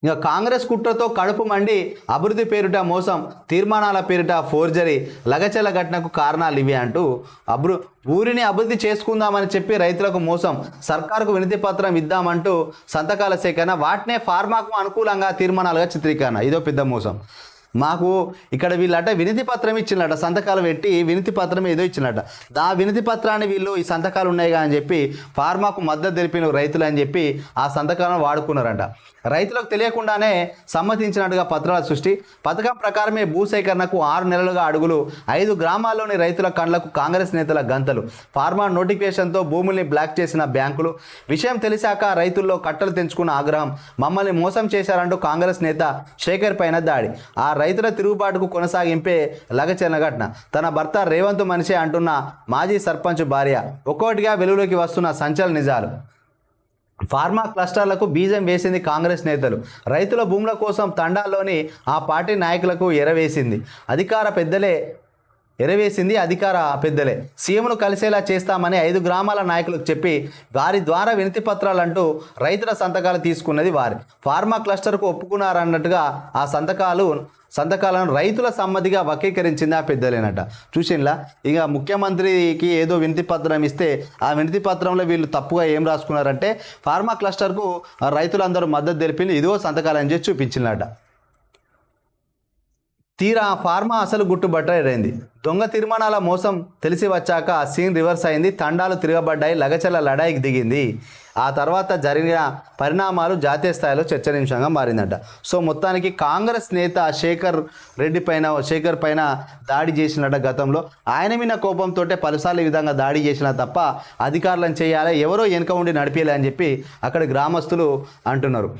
ఇక కాంగ్రెస్ కుట్రతో కడుపు మండి అభివృద్ధి పేరిట మోసం, తీర్మానాల పేరిట ఫోర్జరీ, లగచల ఘటనకు కారణాలు ఇవే అంటూ ఊరిని అభివృద్ధి చేసుకుందామని చెప్పి రైతులకు మోసం, సర్కారుకు వినతి పత్రం ఇద్దామంటూ సంతకాల సేకరణ, వాటినే ఫార్మాకు అనుకూలంగా తీర్మానాలుగా చిత్రీకరణ. ఇదో పెద్ద మోసం. మాకు ఇక్కడ వీళ్ళట వినతి పత్రం ఇచ్చినట, సంతకాలు పెట్టి వినతి పత్రం ఏదో ఇచ్చినట. వినతి పత్రాన్ని వీళ్ళు ఈ సంతకాలు ఉన్నాయిగా అని చెప్పి ఫార్మాకు మద్దతు తెలిపిన రైతులు అని చెప్పి ఆ సంతకాలను వాడుకున్నారంట. రైతులకు తెలియకుండానే సమ్మతించినట్టుగా పత్రాల సృష్టి. పథకం ప్రకారమే భూసేకరణకు 6 నెలలుగా అడుగులు. 5 గ్రామాల్లోని రైతుల కండ్లకు కాంగ్రెస్ నేతల గంతలు. ఫార్మా నోటిఫికేషన్తో భూముల్ని బ్లాక్ చేసిన బ్యాంకులు. విషయం తెలిసాక రైతుల్లో కట్టలు తెంచుకున్న ఆగ్రహం. మమ్మల్ని మోసం చేశారంటూ కాంగ్రెస్ నేత శేఖర్ పైన దాడి. ఆ రైతుల తిరుగుబాటుకు కొనసాగింపే లగచర్ల ఘటన. తన భర్త రేవంత్ మనిషే అంటున్న మాజీ సర్పంచ్ భార్య. ఒక్కొక్కటిగా వెలుగులోకి వస్తున్న సంచలన నిజాలు. ఫార్మా క్లస్టర్లకు బీజం వేసింది కాంగ్రెస్ నేతలు. రైతుల భూముల కోసం తండాల్లోని ఆ పార్టీ నాయకులకు ఎరవేసింది అధికార పెద్దలే. సీఎంను కలిసేలా చేస్తామని 5 గ్రామాల నాయకులకు చెప్పి వారి ద్వారా వినతి పత్రాలంటూ రైతుల సంతకాలు తీసుకున్నది వారి. ఫార్మా క్లస్టర్కు ఒప్పుకున్నారన్నట్టుగా ఆ సంతకాలను రైతుల సమ్మతిగా వక్రీకరించింది ఆ పెద్దలేనట. చూసిండ్లా, ఇక ముఖ్యమంత్రికి ఏదో వినతి పత్రం ఇస్తే ఆ వినతి పత్రంలో వీళ్ళు తప్పుగా ఏం రాసుకున్నారంటే ఫార్మా క్లస్టర్కు రైతులందరూ మద్దతు తెలిపింది, ఇదిగో సంతకాలని చేసి చూపించిందట. తీరా ఫార్మా అసలు గుట్టుబట్టరైంది. దొంగ తీర్మానాల మోసం తెలిసి వచ్చాక సీన్ రివర్స్ అయింది. తండాలు తిరగబడ్డాయి, లగచల లడాయికి దిగింది. ఆ తర్వాత జరిగిన పరిణామాలు జాతీయ స్థాయిలో చర్చనీయాంశంగా మారిందట. సో మొత్తానికి కాంగ్రెస్ నేత శేఖర్ పైన దాడి చేసినట గతంలో. ఆయన మీద కోపంతో పలుసార్లు ఈ విధంగా దాడి చేసినా తప్ప అధికారులను చేయాలి, ఎవరో వెనుక ఉండి నడిపేయాలి అని చెప్పి అక్కడ గ్రామస్తులు అంటున్నారు.